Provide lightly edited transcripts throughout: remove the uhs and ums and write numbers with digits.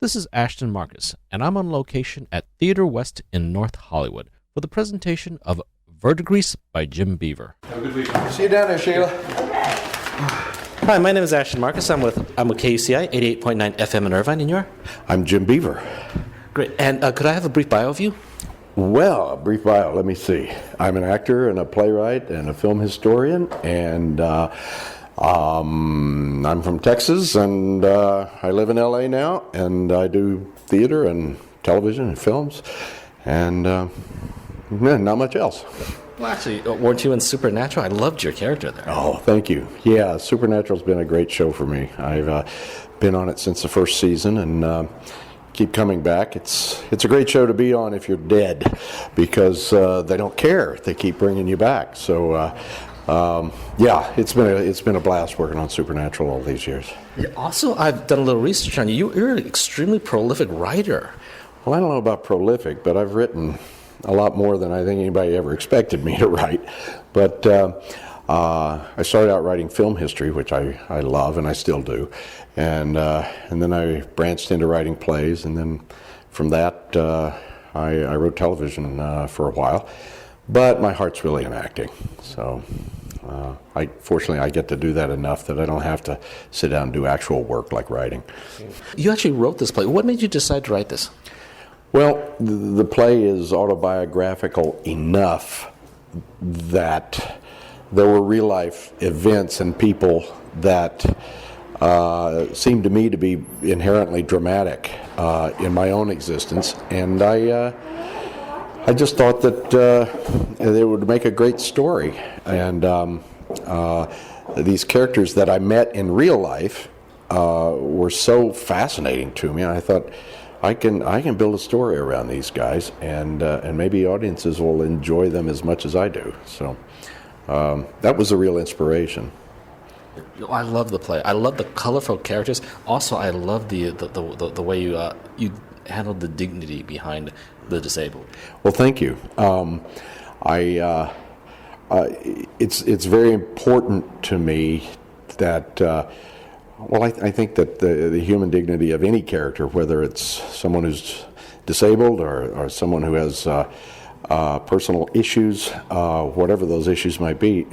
This is Ashton Marcus, and I'm on location at Theater West in North Hollywood for the presentation of Verdigris by Jim Beaver. Have a good week. See you down there, Sheila. Hi, my name is Ashton Marcus. I'm with KUCI 88.9 FM in Irvine, and you're? I'm Jim Beaver. Great. And could I have a brief bio of you? Well, a brief bio, let me see. I'm an actor and a playwright and a film historian, and I'm from Texas, and I live in LA now, and I do theater and television and films, and not much else. Well, actually, weren't you in Supernatural? I loved your character there. Oh, thank you. Yeah, Supernatural's been a great show for me. I've been on it since the first season, and keep coming back. It's a great show to be on if you're dead, because they don't care. They keep bringing you back. So, yeah, it's been a blast working on Supernatural all these years. Yeah, also, I've done a little research on you. You're an extremely prolific writer. Well, I don't know about prolific, but I've written a lot more than I think anybody ever expected me to write. But I started out writing film history, which I love, and I still do. And then I branched into writing plays, and then from that I wrote television for a while. But my heart's really in acting, so fortunately I get to do that enough that I don't have to sit down and do actual work like writing. You actually wrote this play. What made you decide to write this? Well, the play is autobiographical enough that there were real-life events and people that seemed to me to be inherently dramatic in my own existence, and I just thought that it would make a great story. And these characters that I met in real life were so fascinating to me. And I thought, I can build a story around these guys, and maybe audiences will enjoy them as much as I do. So that was a real inspiration. I love the play. I love the colorful characters. Also, I love the way you handled the dignity behind the disabled. Well, thank you. It's very important to me that. I think that the human dignity of any character, whether it's someone who's disabled or someone who has personal issues, whatever those issues might be,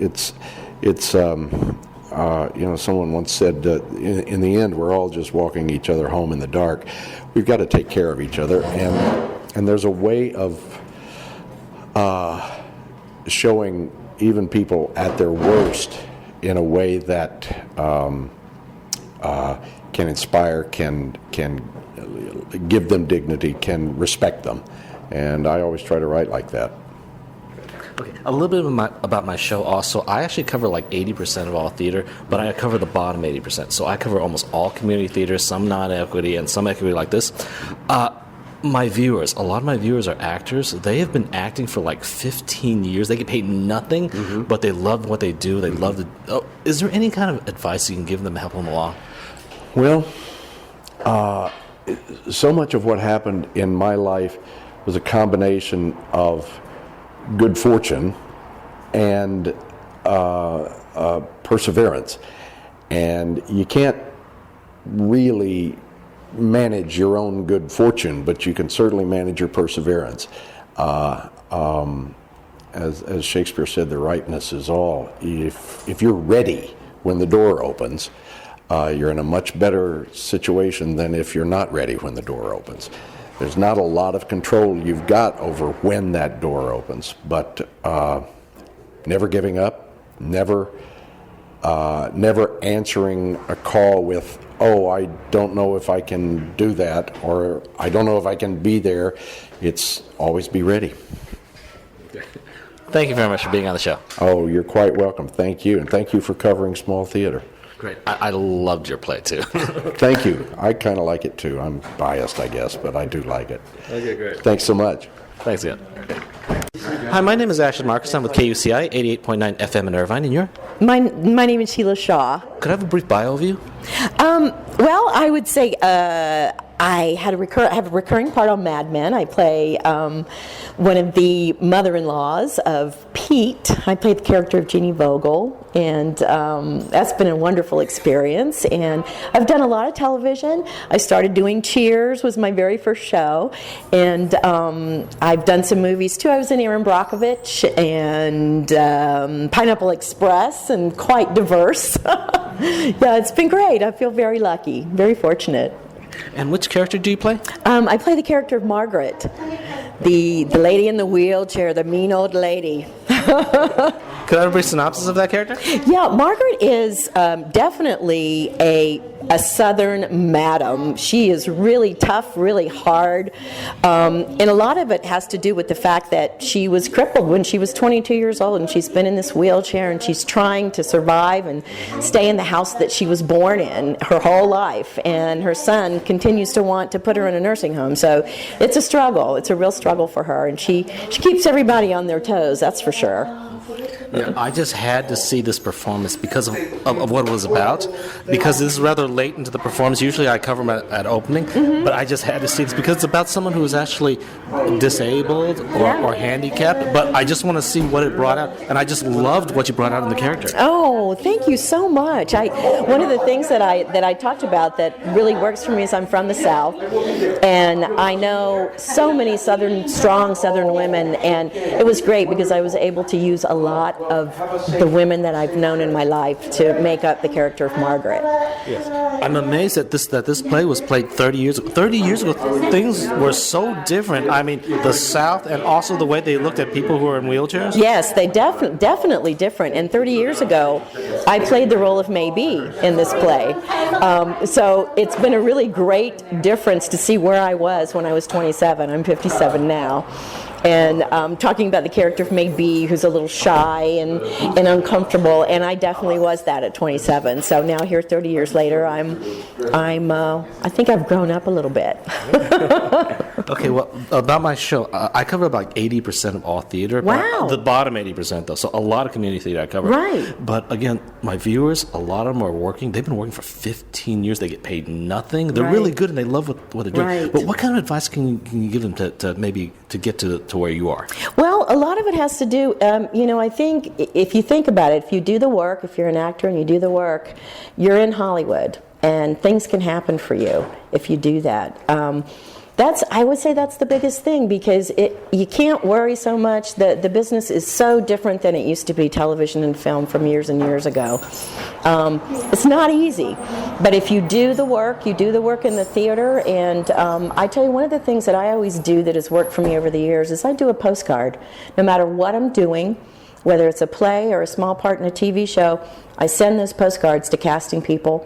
someone once said that in the end we're all just walking each other home in the dark. We've got to take care of each other, and there's a way of showing even people at their worst in a way that can inspire, can give them dignity, can respect them, and I always try to write like that. Okay, a little bit about my show also. I actually cover like 80% of all theater, but I cover the bottom 80%. So I cover almost all community theater, some non-equity, and some equity like this. My viewers, a lot of my viewers are actors. They have been acting for like 15 years. They get paid nothing, but they love what they do. They love is there any kind of advice you can give them to help them along? Well, so much of what happened in my life was a combination of good fortune and perseverance. And you can't really manage your own good fortune, but you can certainly manage your perseverance. As Shakespeare said, the ripeness is all. If you're ready when the door opens, you're in a much better situation than if you're not ready when the door opens. There's not a lot of control you've got over when that door opens, but never giving up, never answering a call with, oh, I don't know if I can do that, or I don't know if I can be there. It's always be ready. Thank you very much for being on the show. Oh, you're quite welcome. Thank you, and thank you for covering small theater. Great. I loved your play, too. Thank you. I kind of like it, too. I'm biased, I guess, but I do like it. Okay, great. Thanks so much. Thanks again. Hi, my name is Ashton Marcus. I'm with KUCI 88.9 FM in Irvine, and you're? My name is Sheila Shaw. Could I have a brief bio of you? Well, I would say I have a recurring part on Mad Men. I play one of the mother-in-laws of Pete. I played the character of Jeannie Vogel, and that's been a wonderful experience. And I've done a lot of television. I started doing Cheers, was my very first show, and I've done some movies too. I was in Aaron Brockovich and Pineapple Express, and quite diverse. Yeah, it's been great. I feel very lucky, very fortunate. And which character do you play? I play the character of Margaret, the lady in the wheelchair, the mean old lady. Could I have a brief synopsis of that character? Yeah, Margaret is definitely a Southern madam. She is really tough, really hard, and a lot of it has to do with the fact that she was crippled when she was 22 years old, and she's been in this wheelchair, and she's trying to survive and stay in the house that she was born in her whole life, and her son continues to want to put her in a nursing home. So it's a struggle. It's a real struggle for her, and she keeps everybody on their toes, that's for sure. Yeah, I just had to see this performance because of what it was about, because this is rather late into the performance. Usually I cover them at opening, but I just had to see this because it's about someone who is actually disabled or handicapped, but I just want to see what it brought out, and I just loved what you brought out in the character. Oh, thank you so much. One of the things that I talked about that really works for me is I'm from the South, and I know so many strong Southern women, and it was great because I was able to use a lot of the women that I've known in my life to make up the character of Margaret. Yes. I'm amazed that this play was played 30 years ago. 30 years ago, things were so different. I mean, the South and also the way they looked at people who are in wheelchairs. Yes, they definitely different. And 30 years ago, I played the role of May B in this play. So it's been a really great difference to see where I was when I was 27. I'm 57 now. And talking about the character of May B, who's a little shy and uncomfortable, and I definitely was that at 27. So now here, 30 years later, I think I've grown up a little bit. Okay, well, about my show, I cover about 80% of all theater. Wow. The bottom 80%, though, so a lot of community theater I cover. Right. But again, my viewers, a lot of them are working. They've been working for 15 years. They get paid nothing. They're Right. really good, and they love what they're doing. Right. But what kind of advice can you give them to maybe to get to where you are? Well, a lot of it has to do, I think if you think about it, if you do the work, if you're an actor and you do the work, you're in Hollywood, and things can happen for you if you do that. I would say that's the biggest thing, because you can't worry so much. The business is so different than it used to be, television and film from years and years ago. It's not easy, but if you do the work in the theater, and I tell you, one of the things that I always do that has worked for me over the years is I do a postcard. No matter what I'm doing, whether it's a play or a small part in a TV show, I send those postcards to casting people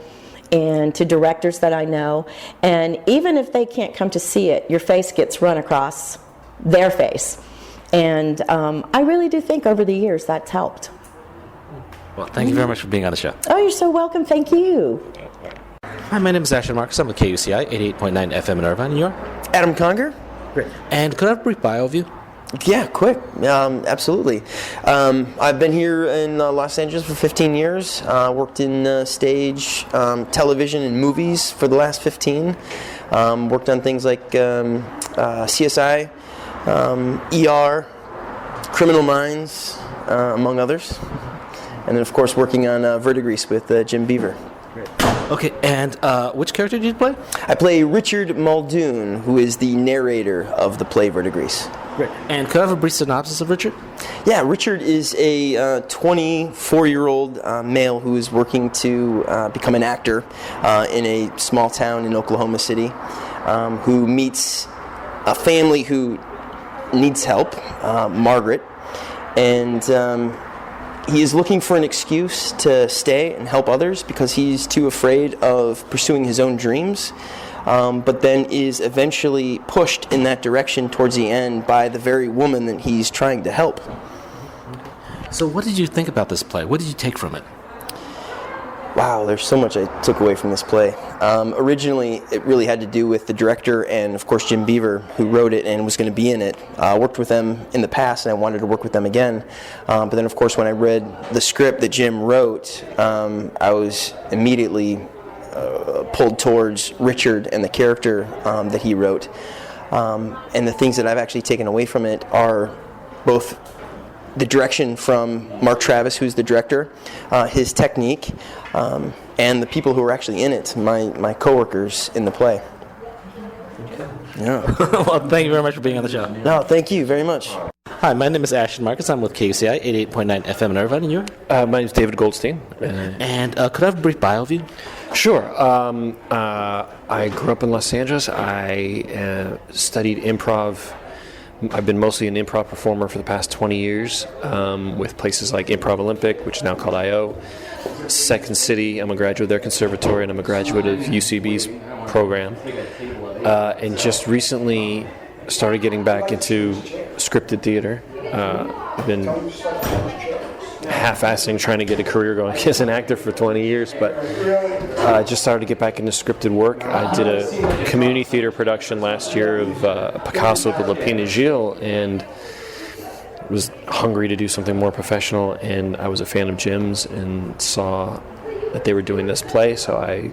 and to directors that I know, and even if they can't come to see it, your face gets run across their face. And I really do think over the years that's helped. Well, thank you very much for being on the show. Oh, you're so welcome. Thank you. Hi, my name is Asher Marcus. I'm with KUCI, 88.9 FM in Irvine. And you're? Adam Conger? Great. And could I have a brief bio of you? Yeah, quick. Absolutely. I've been here in Los Angeles for 15 years. Worked in stage, television, and movies for the last 15. Worked on things like CSI, ER, Criminal Minds, among others. And then, of course, working on Verdigris with Jim Beaver. Okay, and which character did you play? I play Richard Muldoon, who is the narrator of the play Verdigris. Great. And could I have a brief synopsis of Richard? Yeah, Richard is a 24-year-old male who is working to become an actor in a small town in Oklahoma City, who meets a family who needs help, Margaret, and he is looking for an excuse to stay and help others because he's too afraid of pursuing his own dreams. But then is eventually pushed in that direction towards the end by the very woman that he's trying to help. So what did you think about this play? What did you take from it? Wow, there's so much I took away from this play. Originally, it really had to do with the director and, of course, Jim Beaver, who wrote it and was going to be in it. I worked with them in the past, and I wanted to work with them again. But then, of course, when I read the script that Jim wrote, I was immediately pulled towards Richard and the character that he wrote. And the things that I've actually taken away from it are both the direction from Mark Travis, who's the director, his technique, and the people who are actually in it, my coworkers in the play. Yeah. Well, thank you very much for being on the show. No, thank you very much. Hi, my name is Ashton Marcus. I'm with KUCI 88.9 FM in Irvine, and you? My name is David Goldstein. And could I have a brief bio of you? Sure. I grew up in Los Angeles. I studied improv. I've been mostly an improv performer for the past 20 years with places like Improv Olympic, which is now called I.O., Second City. I'm a graduate of their conservatory, and I'm a graduate of UCB's program. And just recently started getting back into scripted theater. I've been half-assing trying to get a career going as an actor for 20 years, but I just started to get back into scripted work. I did a community theater production last year of Picasso de la Pina Gilles, and was hungry to do something more professional, and I was a fan of Jim's and saw that they were doing this play, so I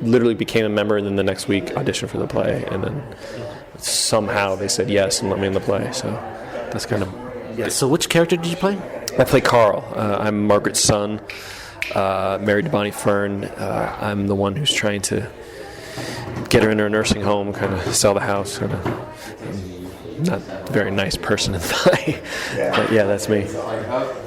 literally became a member, and then the next week auditioned for the play, and then somehow they said yes and let me in the play, so that's kind of... Yeah. So which character did you play? I play Carl. I'm Margaret's son, married to Bonnie Fern. I'm the one who's trying to get her into a nursing home, kind of sell the house. Kind of not a very nice person in the play. But yeah, that's me.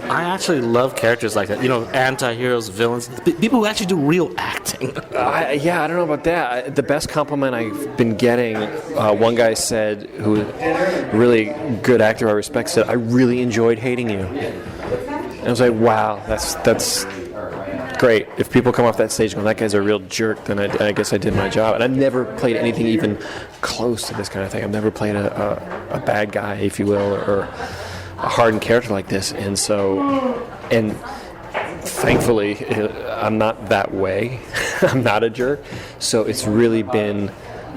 I actually love characters like that. You know, anti-heroes, villains, people who actually do real acting. I don't know about that. The best compliment I've been getting, one guy said, who really good actor I respect, said, "I really enjoyed hating you." And I was like, wow, that's great. If people come off that stage going, that guy's a real jerk, then I guess I did my job. And I've never played anything even close to this kind of thing. I've never played a bad guy, if you will, or a hardened character like this. And thankfully, I'm not that way. I'm not a jerk. So it's really been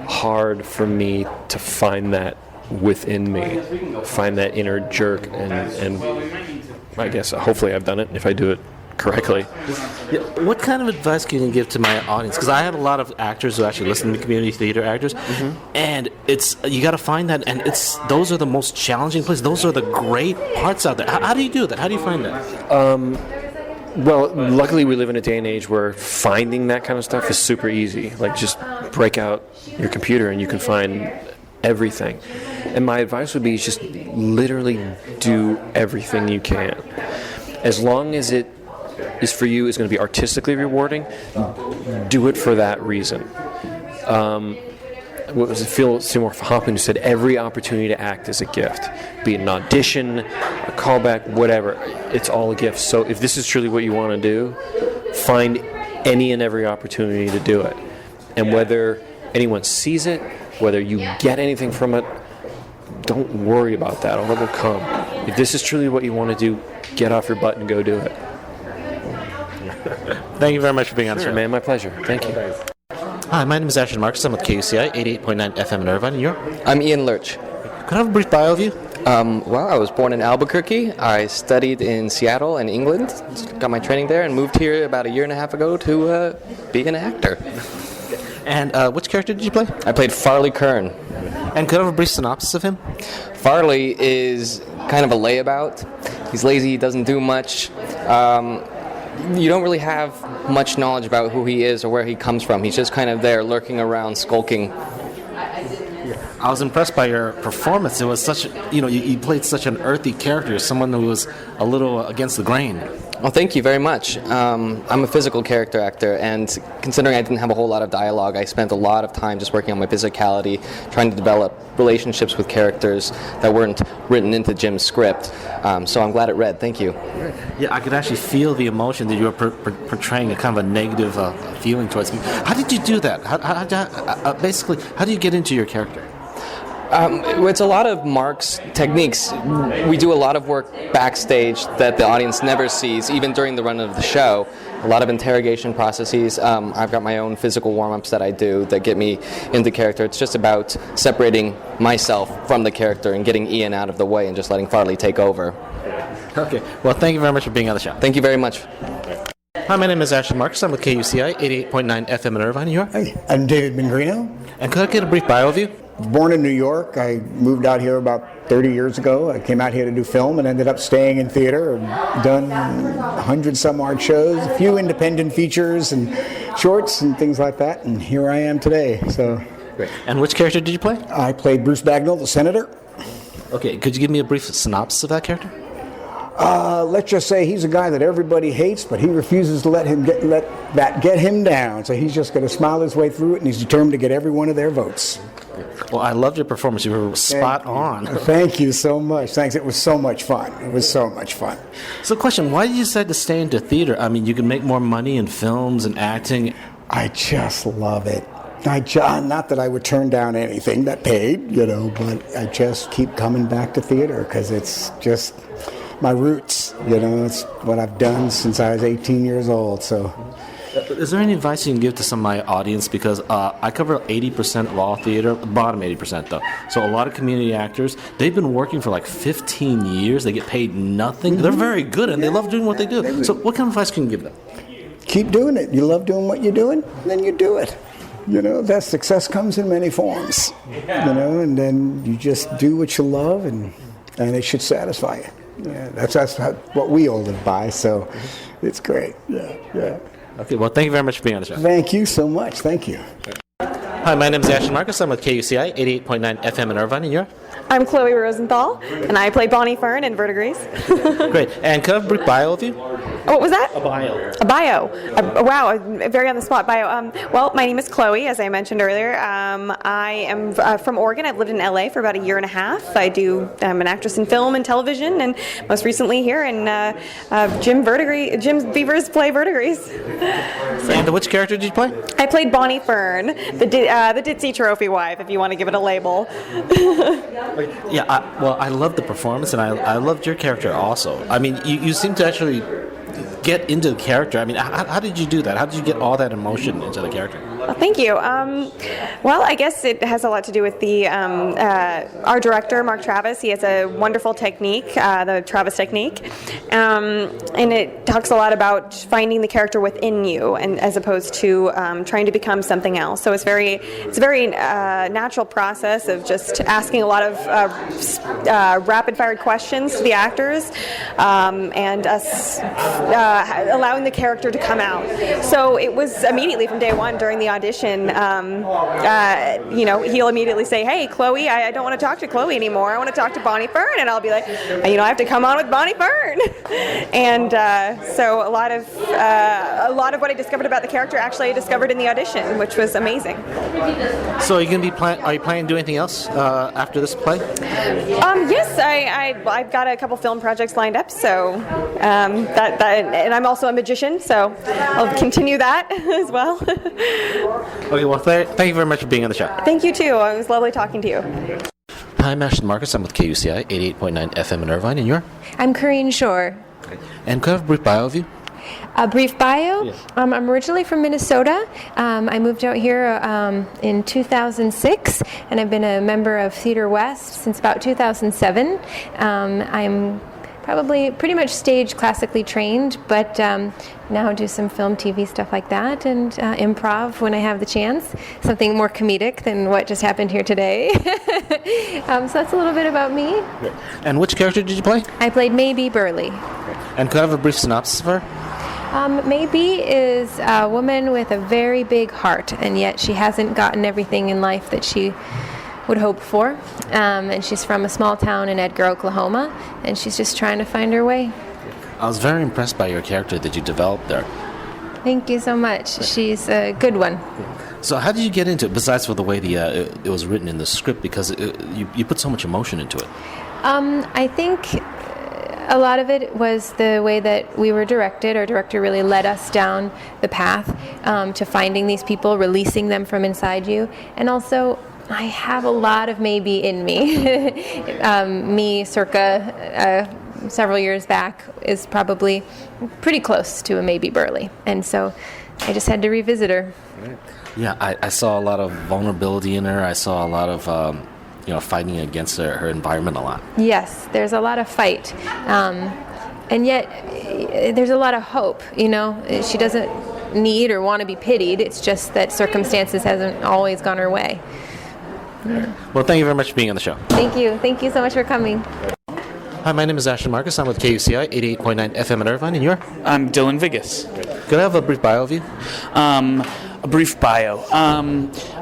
hard for me to find that within me, find that inner jerk, and I guess hopefully I've done it if I do it correctly. Yeah, what kind of advice can you give to my audience? Because I have a lot of actors who actually listen to community theater actors, and you got to find that, and those are the most challenging places. Those are the great parts out there. How do you do that? How do you find that? Well, luckily we live in a day and age where finding that kind of stuff is super easy. Like, just break out your computer and you can find everything. And my advice would be just literally do everything you can. As long as it is for you, is going to be artistically rewarding, do it for that reason. What was it, Phil Seymour Hoffman, who said every opportunity to act is a gift, be it an audition, a callback, whatever, it's all a gift. So if this is truly what you want to do, find any and every opportunity to do it. And whether anyone sees it, whether you get anything from it, don't worry about that. All will come. If this is truly what you want to do, get off your butt and go do it. Thank you very much for being on the show. Man, my pleasure. Thank you. Hi, my name is Ashton Marcus. I'm with KUCI 88.9 FM in Irvine. And you're? I'm Ian Lurch. Could I have a brief bio of you? Well, I was born in Albuquerque. I studied in Seattle and England, got my training there, and moved here about a year and a half ago to be an actor. And which character did you play? I played Farley Kern. And could I have a brief synopsis of him? Farley is kind of a layabout. He's lazy, he doesn't do much. You don't really have much knowledge about who he is or where he comes from. He's just kind of there lurking around, skulking. I was impressed by your performance. It was such, you played such an earthy character, someone who was a little against the grain. Well, thank you very much. I'm a physical character actor, and considering I didn't have a whole lot of dialogue, I spent a lot of time just working on my physicality, trying to develop relationships with characters that weren't written into Jim's script. So I'm glad it read. Thank you. Yeah, I could actually feel the emotion that you were portraying, a kind of a negative feeling towards me. How did you do that? Basically, how do you get into your character? It's a lot of Mark's techniques. We do a lot of work backstage that the audience never sees, even during the run of the show. A lot of interrogation processes. I've got my own physical warm-ups that I do that get me into character. It's just about separating myself from the character and getting Ian out of the way and just letting Farley take over. Okay. Well, thank you very much for being on the show. Thank you very much. Hi, my name is Ashley Marcus. I'm with KUCI 88.9 FM in Irvine. You are? Hey, I'm David Mingrino. And could I get a brief bio of you? Born in New York. I moved out here about 30 years ago. I came out here to do film and ended up staying in theater. I've done 100 some odd shows, a few independent features and shorts and things like that, and here I am today. So, great. And which character did you play? I played Bruce Bagnall, the senator. Okay, could you give me a brief synopsis of that character? Let's just say he's a guy that everybody hates, but he refuses to let that get him down. So he's just going to smile his way through it, and he's determined to get every one of their votes. Well, I loved your performance. You were spot on. Thank you so much. Thanks. It was so much fun. It was so much fun. So, question: why did you decide to stay into theater? I mean, you can make more money in films and acting. I just love it. Not that I would turn down anything that paid, but I just keep coming back to theater because it's just my roots. It's what I've done since I was 18 years old. So. Is there any advice you can give to some of my audience? Because I cover 80% of all theater, the bottom 80% though. So a lot of community actors, they've been working for like 15 years. They get paid nothing. They're very good and they love doing what they do. So what kind of advice can you give them? Keep doing it. You love doing what you're doing, then you do it. That success comes in many forms. And then you just do what you love and it should satisfy you. Yeah, that's what we all live by. So it's great. Yeah. Okay, well, thank you very much for being on the show. Thank you so much. Thank you. Hi, my name is Ashley Marcus. I'm with KUCI 88.9 FM in Irvine, and you're? I'm Chloe Rosenthal, and I play Bonnie Fern in Verdigris. Great. And could I have a brief bio of you? What was that? A bio. A bio. Wow, a very on the spot bio. Well, my name is Chloe, as I mentioned earlier. I am from Oregon. I've lived in LA for about a year and a half. I'm an actress in film and television, and most recently here in Jim Beaver's play Verdigris. And which character did you play? I played Bonnie Fern, the ditzy trophy wife, if you want to give it a label. Yeah, I loved the performance, and I loved your character also. I mean, you seem to actually get into the character. I mean, how did you do that? How did you get all that emotion into the character? Well, thank you. Well, I guess it has a lot to do with our director, Mark Travis. He has a wonderful technique, the Travis technique, and it talks a lot about finding the character within you, and as opposed to trying to become something else. So it's a very natural process of just asking a lot of rapid-fire questions to the actors, and us allowing the character to come out. So it was immediately from day one during the audition, he'll immediately say, "Hey, Chloe, I don't want to talk to Chloe anymore. I want to talk to Bonnie Fern," and I'll be like, "I have to come on with Bonnie Fern." And so a lot of what I discovered about the character actually I discovered in the audition, which was amazing. So are you planning to do anything else after this play? Yes, I've got a couple film projects lined up. So and I'm also a magician, so I'll continue that as well. Okay, well, thank you very much for being on the show. Thank you, too. It was lovely talking to you. Hi, I'm Ashley Marcus. I'm with KUCI 88.9 FM in Irvine, and you're? I'm Corinne Shore. And could I have a brief bio of you? A brief bio? Yes. I'm originally from Minnesota. I moved out here in 2006, and I've been a member of Theatre West since about 2007. I'm probably pretty much stage classically trained, but now do some film, TV, stuff like that, and improv when I have the chance. Something more comedic than what just happened here today. So that's a little bit about me. Great. And which character did you play? I played Maybe Burley. And could I have a brief synopsis of her? Maybe is a woman with a very big heart, and yet she hasn't gotten everything in life that she would hope for. And she's from a small town in Edgar, Oklahoma, and she's just trying to find her way. I was very impressed by your character that you developed there. Thank you so much. She's a good one. So how did you get into it, besides for the way it was written in the script, because you put so much emotion into it? I think a lot of it was the way that we were directed. Our director really led us down the path to finding these people, releasing them from inside you, and also I have a lot of maybe in me. Me circa several years back is probably pretty close to a maybe Burley, and so I just had to revisit her. Yeah, I saw a lot of vulnerability in her. I saw a lot of fighting against her environment a lot. Yes, there's a lot of fight. and yet there's a lot of hope. She doesn't need or want to be pitied. It's just that circumstances hasn't always gone her way. Well, thank you very much for being on the show. Thank you so much for coming. Hi, my name is Ashton Marcus. I'm with KUCI 88.9 FM in Irvine, and you're? I'm Dylan Vigas. Could I have a brief bio of you? A brief bio.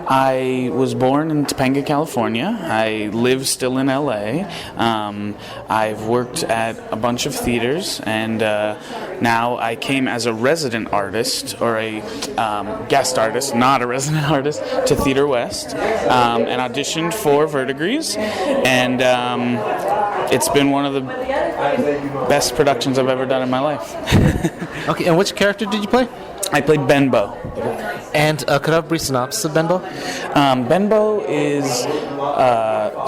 I was born in Topanga, California. I live still in LA. I've worked at a bunch of theaters, and now I came as a resident artist, or a guest artist, not a resident artist, to Theater West, and auditioned for Verdigris, and it's been one of the best productions I've ever done in my life. Okay, and which character did you play? I played Benbow. And could I have a brief synopsis of Benbow? Benbow is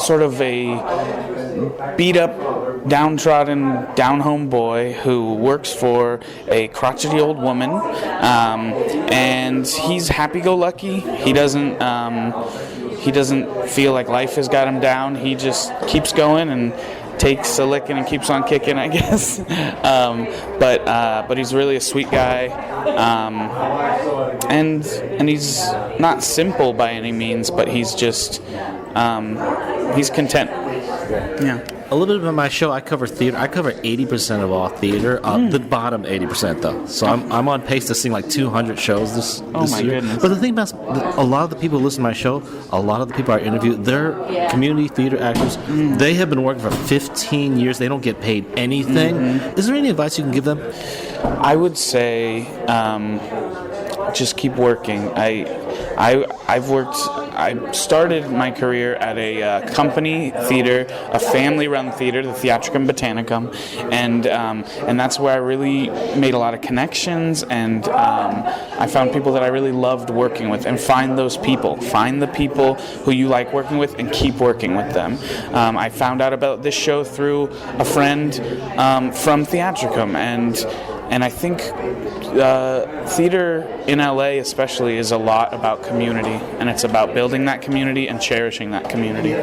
sort of a beat-up, downtrodden, down-home boy who works for a crotchety old woman, and he's happy-go-lucky. He doesn't feel like life has got him down. He just keeps going and takes a licking and keeps on kicking, I guess. But he's really a sweet guy, and he's not simple by any means, but he's just he's content. Yeah. A little bit of my show, I cover theater. I cover 80% of all theater. The bottom 80% though. So I'm on pace to sing like 200 shows this year. Goodness. But the thing about a lot of the people who listen to my show, a lot of the people I interview, they're community theater actors. They have been working for 15 years. They don't get paid anything. Is there any advice you can give them? I would say just keep working. I've worked. I started my career at a company theater, a family-run theater, the Theatricum Botanicum, and that's where I really made a lot of connections, and I found people that I really loved working with. And find those people. Find the people who you like working with, and keep working with them. I found out about this show through a friend from Theatricum, and I think theater in LA especially is a lot about community, and it's about building that community and cherishing that community.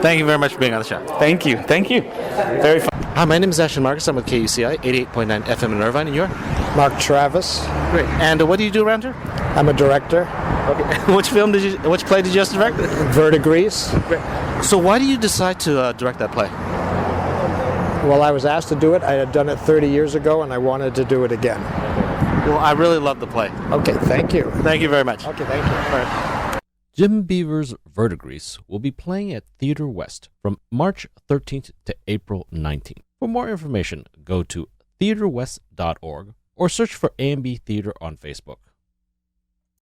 Thank you very much for being on the show. Thank you. Very fun. Hi, my name is Ashton Marcus. I'm with KUCI 88.9 FM in Irvine, and you're? Mark Travis. Great. And what do you do around here? I'm a director. Okay. Which play did you just direct? Verdigris. Great. So why do you decide to direct that play? Well, I was asked to do it. I had done it 30 years ago, and I wanted to do it again. Well, I really love the play. Okay, thank you. Thank you very much. Okay, thank you. All right. Jim Beaver's Verdigris will be playing at Theater West from March 13th to April 19th. For more information, go to theaterwest.org or search for AMB Theatre on Facebook.